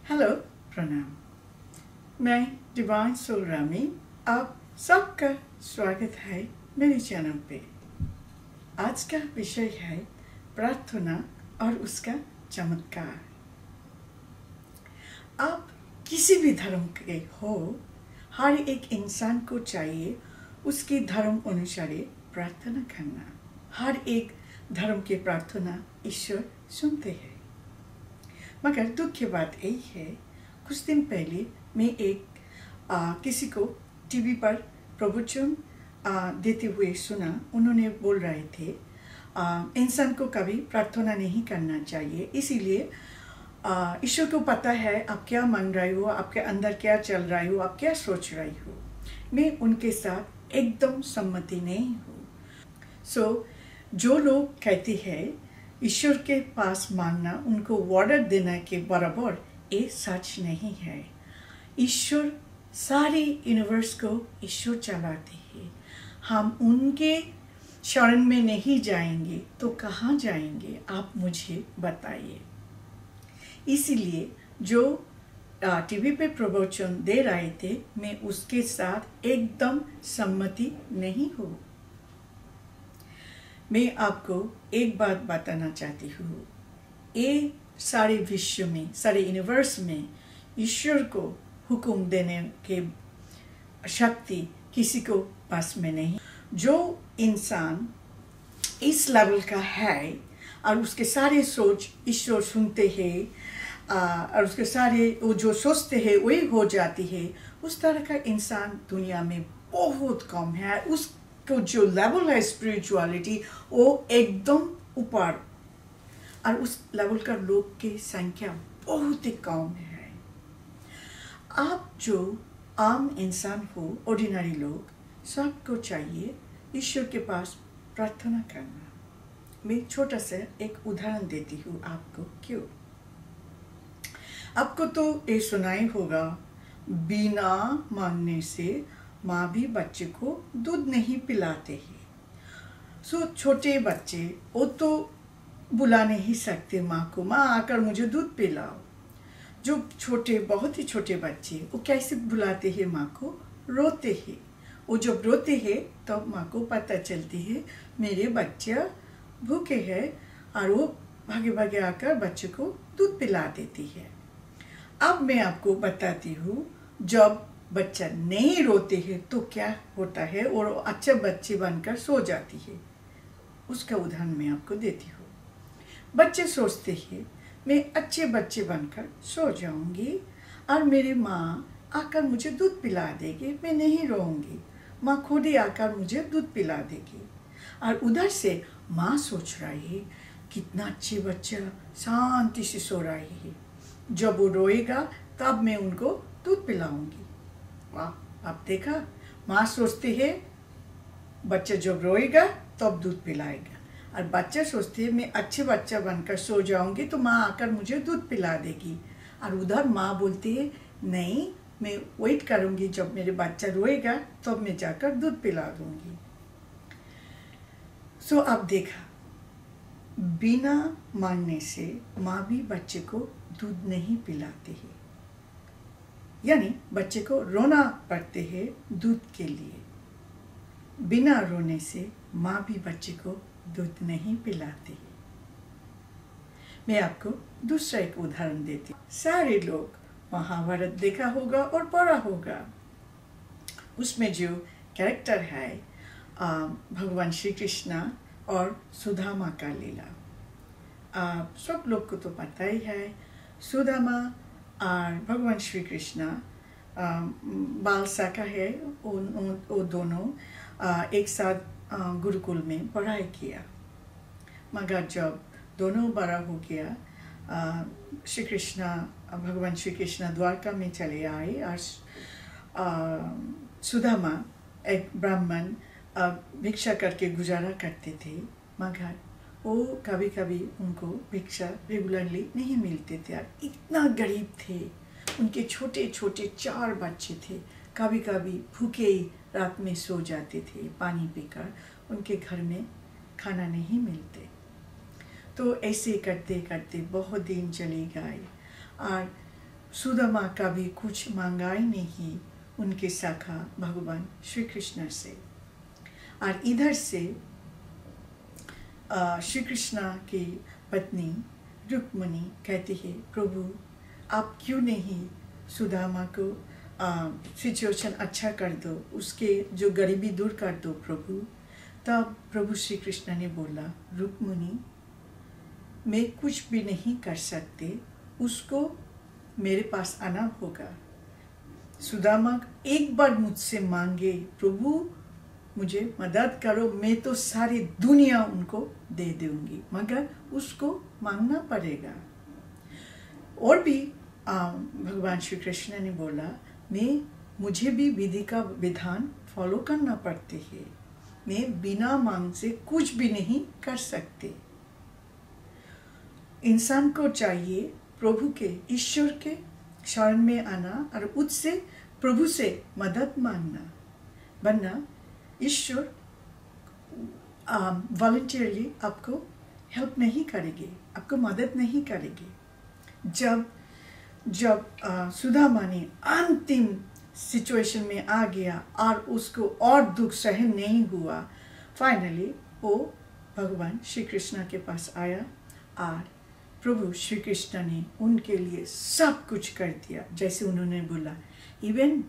Hello, प्रणाम। मैं divine soul Rami, आप सबका स्वागत है मेरे चैनल पे। आज का विषय है प्रार्थना और उसका चमत्कार। आप किसी भी धर्म के हो, हर एक इंसान को चाहिए उसके धर्म अनुसार प्रार्थना करना। हर एक धर्म की प्रार्थना ईश्वर सुनते हैं। मगर दुख की बात यही है, कुछ दिन पहले मैं किसी को टीवी पर प्रवचन देते हुए सुना। उन्होंने बोल रहे थे इंसान को कभी प्रार्थना नहीं करना चाहिए, इसीलिए ईश्वर को पता है आप क्या मांग रहे हो, आपके अंदर क्या चल रही हो, आप क्या सोच रही हो। मैं उनके साथ एकदम सम्मति नहीं हूँ। जो लोग कहते हैं ईश्वर के पास मांगना उनको ऑर्डर देने के बराबर, ये सच नहीं है। ईश्वर सारे यूनिवर्स को ईश्वर चलाते हैं। हम उनके शरण में नहीं जाएंगे तो कहाँ जाएंगे, आप मुझे बताइए। इसीलिए जो टीवी पे प्रवचन दे रहे थे, मैं उसके साथ एकदम सम्मति नहीं हूँ। मैं आपको एक बात बताना चाहती हूँ, ये सारे विश्व में, सारे यूनिवर्स में ईश्वर को हुक्म देने के शक्ति किसी को पास में नहीं। जो इंसान इस लेवल का है और उसके सारे सोच ईश्वर सुनते हैं और उसके सारे वो जो सोचते हैं वही हो जाती है, उस तरह का इंसान दुनिया में बहुत कम है। उसको जो लेवल है स्पिरिचुअलिटी, वो एकदम ऊपर, और उस लेवल का लोग की संख्या बहुत ही कम है। आप जो आम इंसान हो, ऑर्डिनरी लोग, सबको चाहिए ईश्वर के पास प्रार्थना करना। मैं छोटा सा एक उदाहरण देती हूँ आपको। क्यों? आपको तो ये सुना ही होगा, बिना मांगने से माँ भी बच्चे को दूध नहीं पिलाते हैं। छोटे बच्चे वो तो बुला नहीं सकते माँ को, माँ आकर मुझे दूध पिलाओ। जो छोटे, बहुत ही छोटे बच्चे, वो कैसे बुलाते हैं माँ को? रोते हैं। वो जब रोते हैं तब माँ को पता चलती है मेरे बच्चा भूखे हैं, और वो भागे भागे आकर बच्चे को दूध पिला देती है। अब मैं आपको बताती हूँ, जब बच्चा नहीं रोते है तो क्या होता है, और अच्छे बच्चे बनकर सो जाती है। उसका उदाहरण मैं आपको देती हूँ। बच्चे सोचते हैं मैं अच्छे बच्चे बनकर सो जाऊंगी और मेरी माँ आकर मुझे दूध पिला देगी, मैं नहीं रोऊंगी, माँ खुद ही आकर मुझे दूध पिला देगी। और उधर से माँ सोच रही है कितना अच्छे बच्चा शांति से सो रही है, जब वो रोएगा तब मैं उनको दूध पिलाऊंगी। वाह, आप देखा, माँ सोचती है बच्चा जब रोएगा तब दूध पिलाएगा, और बच्चा सोचती है मैं अच्छे बच्चा बनकर सो जाऊंगी तो माँ आकर मुझे दूध पिला देगी। और उधर माँ बोलती है नहीं, मैं वेट करूंगी, जब मेरे बच्चा रोएगा तब मैं जाकर दूध पिला दूंगी। अब देखा, बिना मांगने से माँ भी बच्चे को दूध नहीं पिलाती है, यानी बच्चे को रोना पड़ते है दूध के लिए। बिना रोने से माँ भी बच्चे को दूध नहीं पिलाती। मैं आपको दूसरा एक उदाहरण देती हूँ। सारे लोग महाभारत देखा होगा और पढ़ा होगा। उसमें जो कैरेक्टर है भगवान श्री कृष्ण और सुदामा का लीला। सब लोग को तो पता ही है, सुदामा और भगवान श्री कृष्ण बाल सखा है। वो दोनों एक साथ गुरुकुल में पढ़ाई किया। मगर जब दोनों बड़ा हो गया, भगवान श्री कृष्ण द्वारका में चले आए, और सुदामा एक ब्राह्मण भिक्षा करके गुजारा करते थे। मगर वो कभी कभी उनको भिक्षा रेगुलरली नहीं मिलते थे, और इतना गरीब थे। उनके छोटे छोटे 4 बच्चे थे, कभी कभी भूखे ही रात में सो जाते थे पानी पीकर, उनके घर में खाना नहीं मिलते। तो ऐसे करते करते बहुत दिन चले गए, और सुदामा का भी कुछ मांगा ही नहीं उनके सखा भगवान श्री कृष्ण से। और इधर से श्री कृष्ण की पत्नी रुक्मिणी कहती है, प्रभु आप क्यों नहीं सुदामा को सिचुएशन अच्छा कर दो, उसके जो गरीबी दूर कर दो प्रभु। तब प्रभु श्री कृष्ण ने बोला, रुक्मिणी मैं कुछ भी नहीं कर सकते, उसको मेरे पास आना होगा। सुदामा एक बार मुझसे मांगे, प्रभु मुझे मदद करो, मैं तो सारी दुनिया उनको दे दूंगी, मगर उसको मांगना पड़ेगा। और भी भगवान श्री कृष्ण ने बोला, मुझे भी विधि का विधान फॉलो करना पड़ते है, मैं बिना मांग से कुछ भी नहीं कर सकते। इंसान को चाहिए प्रभु के, ईश्वर के शरण में आना और उससे प्रभु से मदद मांगना, वरना ईश्वर वॉलंटियरली आपको हेल्प नहीं करेंगे, आपको मदद नहीं करेंगे। जब सुदामा ने अंतिम सिचुएशन में आ गया और उसको और दुख सहन नहीं हुआ, फाइनली वो भगवान श्री कृष्ण के पास आया और प्रभु श्री कृष्ण ने उनके लिए सब कुछ कर दिया जैसे उन्होंने बोला। इवन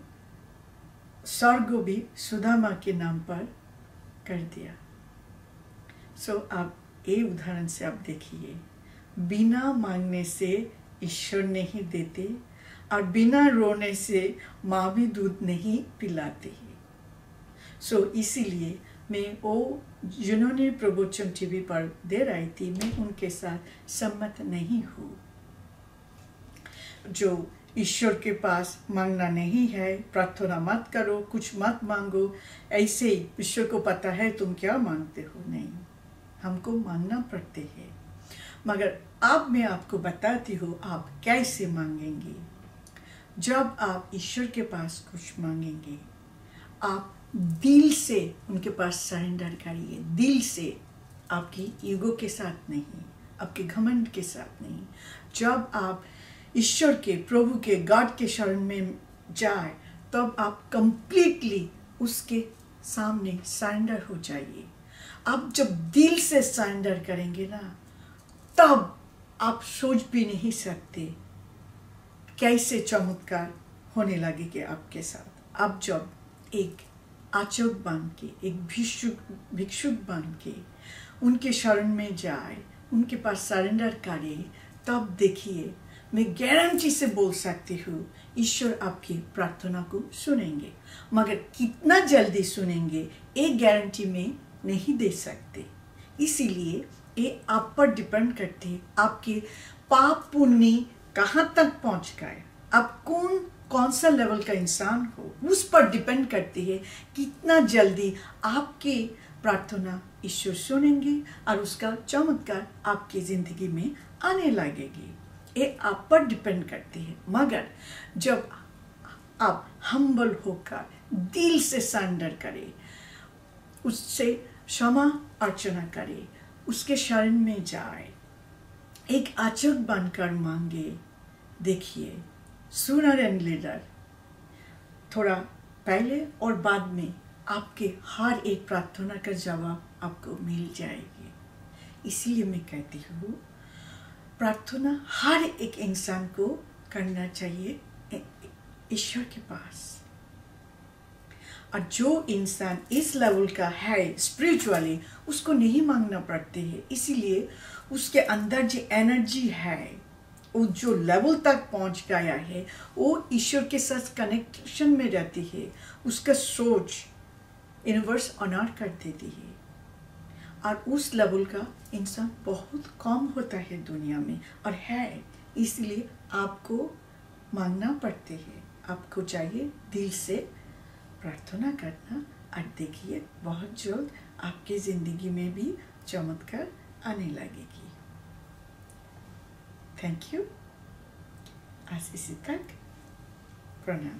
स्वर्ग भी सुदामा के नाम पर कर दिया। आप ये उदाहरण से आप देखिए, बिना मांगने से ईश्वर नहीं देते और बिना रोने से माँ भी दूध नहीं पिलाती है। इसीलिए मैं वो जिन्होंने प्रवचन टीवी पर दे रही थी, मैं उनके साथ सम्मत नहीं हूँ। जो ईश्वर के पास मांगना नहीं है, प्रार्थना मत करो, कुछ मत मांगो, ऐसे ही ईश्वर को पता है तुम क्या मांगते हो। नहीं, हमको मांगना पड़ते हैं। मगर अब मैं आपको बताती हूँ आप कैसे मांगेंगे। जब आप ईश्वर के पास कुछ मांगेंगे, आप दिल से उनके पास सरेंडर करिए, दिल से, आपकी ईगो के साथ नहीं, आपके घमंड के साथ नहीं। जब आप ईश्वर के, प्रभु के, गॉड के शरण में जाए, तब आप कंप्लीटली उसके सामने सरेंडर हो जाइए। आप जब दिल से सरेंडर करेंगे ना, तब आप सोच भी नहीं सकते कैसे चमत्कार होने लगेंगे आपके साथ। आप जब एक आचक बन के, एक भिक्षुक बन के उनके शरण में जाए, उनके पास सरेंडर करे, तब देखिए, मैं गारंटी से बोल सकती हूँ ईश्वर आपकी प्रार्थना को सुनेंगे। मगर कितना जल्दी सुनेंगे एक गारंटी में नहीं दे सकते। इसीलिए ये आप पर डिपेंड करते हैं, आपके पाप पुण्य कहाँ तक पहुँच गए, आप कौन सा लेवल का इंसान हो, उस पर डिपेंड करती है कितना जल्दी आपकी प्रार्थना ईश्वर सुनेंगे और उसका चमत्कार आपकी जिंदगी में आने लगेगी। ये आप पर डिपेंड करती है। मगर जब आप हम्बल होकर दिल से सरेंडर करें, उससे क्षमा अर्चना करें, उसके शरण में जाए, एक आचक बनकर मांगे, देखिए सूनर एंड लेटर, थोड़ा पहले और बाद में आपके हर एक प्रार्थना का जवाब आपको मिल जाएगी। इसीलिए मैं कहती हूँ प्रार्थना हर एक इंसान को करना चाहिए ईश्वर के पास। और जो इंसान इस लेवल का है स्पिरिचुअली, उसको नहीं मांगना पड़ते है। इसीलिए उसके अंदर जो एनर्जी है, वो जो लेवल तक पहुंच गया है, वो ईश्वर के साथ कनेक्शन में रहती है। उसका सोच यूनिवर्स ऑनर कर देती है। और उस लेवल का इंसान बहुत कम होता है दुनिया में, और है। इसलिए आपको मांगना पड़ते हैं। आपको चाहिए दिल से प्रार्थना करना, और देखिए बहुत जल्द आपके जिंदगी में भी चमत्कार आने लगेगी। Thank you. आज इसी तक, प्रणाम।